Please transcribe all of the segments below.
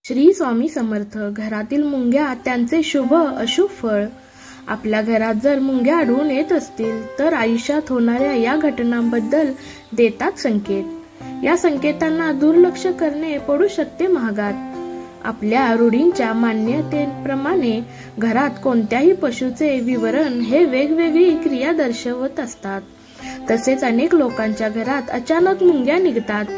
श्री स्वामी समर्थ। घरातील मुंग्या त्यांचे शुभ अशुभ फळ। आपल्या घरात जर मुंग्या आढळून येत असतील तर आयुष्यात होणाऱ्या या घटनांबद्दल देतात संकेत। या संकेतांना दुर्लक्ष करणे पडू शकते महागात। आपल्या रूढींच्या मान्यतेप्रमाणे घरात कोणत्याही पशुचे विवरण हे वेगवेगळी क्रिया दर्शवत असतात। तसेच अनेक लोकांच्या घरात अचानक मुंग्या निघतात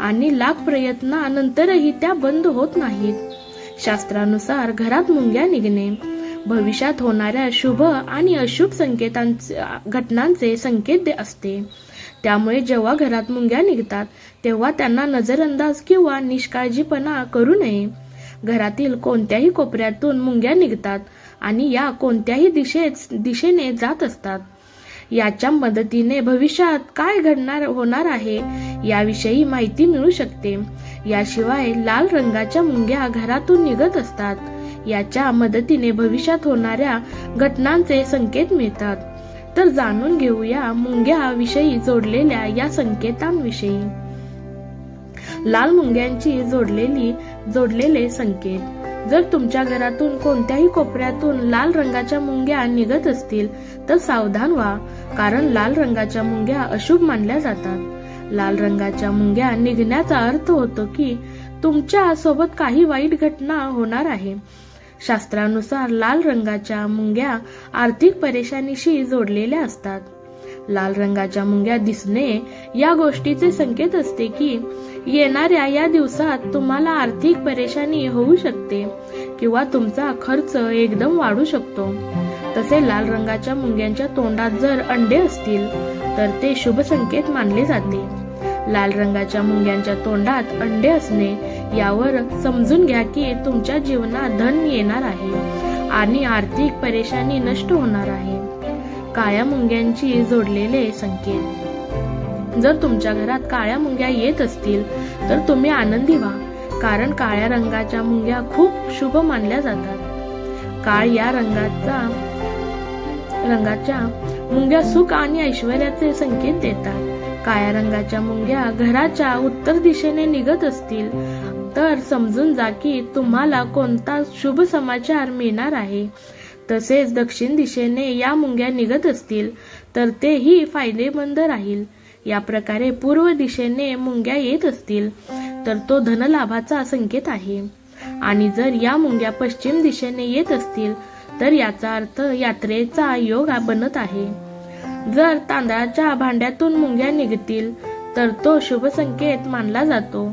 आणि लाख प्रयत्नानंतरही त्या बंद होत नाहीत। शास्त्रानुसार घरात मुंग्या निघणे भविष्यात होणाऱ्या शुभ आणि अशुभ घटनांचे संकेत असते। त्यामुळे जेव्हा घरात मुंग्या निघतात तेव्हा त्यांना नजरअंदाज किंवा निष्काळजीपणा करू नये। घरातील कोणत्याही कोपऱ्यातून मुंग्या निघतात आणि या कोणत्याही दिशेने जात असतात। याच्या मदतीने भविष्यात काय होणार आहे याविषयी माहिती मिळू शकते। याशिवाय लाल रंगाच्या मुंग्या घरातून निघत असतात। याच्या मदतीने भविष्यात होणाऱ्या घटनांचे संकेत मिळतात। तर जाणून घेऊया मुंग्या विषयी जोडलेल्या या संकेतांविषयी। लाल मुंग्यांची जोडलेले संकेत। जर तुमच्या घरातून कोणत्याही कोपऱ्यातून लाल रंगाच्या मुंग्या निघत असतील तर सावधान व्हा, कारण लाल रंगाच्या मुंग्या अशुभ मानल्या जातात। लाल रंगाच्या मुंग्या निघण्याचा अर्थ होतो की तुमच्या सोबत काही वाईट घटना होणार आहे। शास्त्रानुसार लाल रंगाच्या मुंग्या आर्थिक परेशानीशी जोडलेल्या असतात। लाल रंगाच्या मुंग्या दिसणे या गोष्टीचे संकेत असते की येणाऱ्या या दिवसात तुम्हाला आर्थिक परेशानी होऊ शकते किंवा तुमचा खर्च एकदम वाढू शकतो। तसे लाल रंगाच्या मुंग्यांच्या तोंडात जर अंडे असतील तर ते शुभ संकेत मानले जाते। लाल रंगाच्या मुंग्यांच्या तोंडात अंडे असणे यावर समजून घ्या की तुमच्या जीवनात धन येणार आहे आणि आर्थिक परेशानी नष्ट होणार आहे। काळ्या मुंग्यांची जोडलेले संकेत। जर तुमच्या घरात काळ्या मुंग्या येत असतील तर तुम्ही आनंदी व्हा, कारण काळ्या रंगाच्या मुंग्या खूप शुभ मानल्या जातात। काळ या रंगाच्या मुंग्या सुख आणि ऐश्वर्याचे संकेत देतात। काळ्या रंगाच्या मुंग्या घराच्या उत्तर दिशेने निघत असतील तर समजून जा की तुम्हाला कोणता शुभ समाचार मिळणार आहे। तसेच दक्षिण दिशेने या मुंग्या निघत असतील तर तेही फायदेमंद राहील। या प्रकारे पूर्व दिशेने मुंग्या येत असतील तर तो धनलाभाचा संकेत आहे आणि जर या मुंग्या पश्चिम दिशेने येत असतील तर याचा अर्थ यात्रेचा योग बनत आहे। जर तांदळाच्या भांड्यातून मुंग्या निघतील तर तो शुभ संकेत मानला जातो।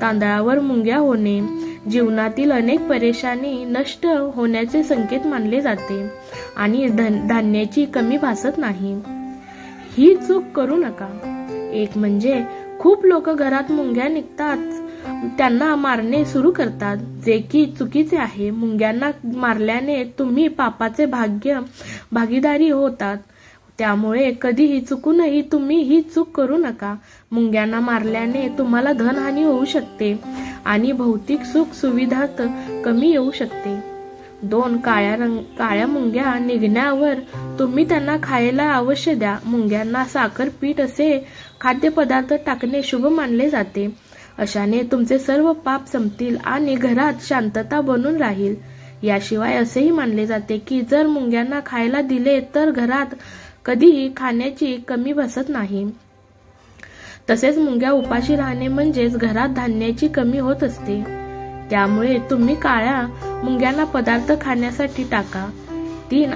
तांदळावर मुंग्या होणे जीवनातील अनेक परेशानी नष्ट होण्याचे संकेत मानले जाते आणि धान्याची कमी भासत नाही। ही चूक करू नका। एक म्हणजे खूप लोक घरात मुंग्या निघतात त्यांना मारणे सुरू करतात, जे की चुकीचे आहे। मुंग्यांना मारल्याने तुम्ही पापाचे भागीदारी होतात। त्यामुळे कधीही चुकूनही तुम्ही ही चूक करू नका। मुंग्यांना मारल्याने तुम्हाला धनहानी होऊ शकते आणि भौतिक सुख सुविधात कमी येऊ शकते। 2 काळ्या मुंग्या निघण्यावर तुम्ही त्यांना खायला अवश्य द्या। मुंग्यांना साखर, पीठ असे खाद्यपदार्थ टाकणे शुभ मानले जाते। अशाने तुमचे सर्व पाप संपतील आणि घरात शांतता बनून राहील। याशिवाय असेही मानले जाते की जर मुंग्यांना खायला दिले तर घरात कधीही खाण्याची कमी भासत नाही। तसेच मुंग्या उपाशी राहणे म्हणजेच घरात धान्याची कमी होत असते। त्यामुळे तुम्ही काळ्या मुंग्यांना पदार्थ खाण्यासाठी टाका। 3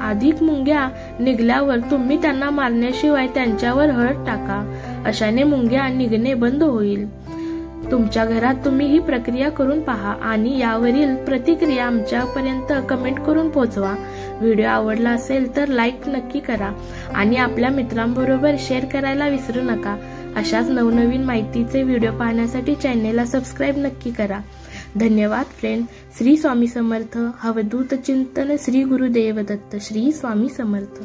अधिक मुंग्या निघाल्यावर तुम्ही त्यांना मारण्याशिवाय त्यांच्यावर हळद टाका। अशाने मुंग्या निघणे बंद होईल। तुमच्या घरात तुम्ही ही प्रक्रिया करून पहा आणि यावरील प्रतिक्रिया आमच्यापर्यंत कमेंट करून पोहोचवा। व्हिडिओ आवडला असेल तर लाईक नक्की करा आणि आपल्या मित्रांबरोबर शेअर करायला विसरू नका। अशाच नवनवीन माहितीचे व्हिडिओ पाहण्यासाठी चॅनेलला सबस्क्राईब नक्की करा। धन्यवाद फ्रेंड। श्री स्वामी समर्थ। अवधूत चिंतन श्री गुरुदेव दत्त। श्री स्वामी समर्थ।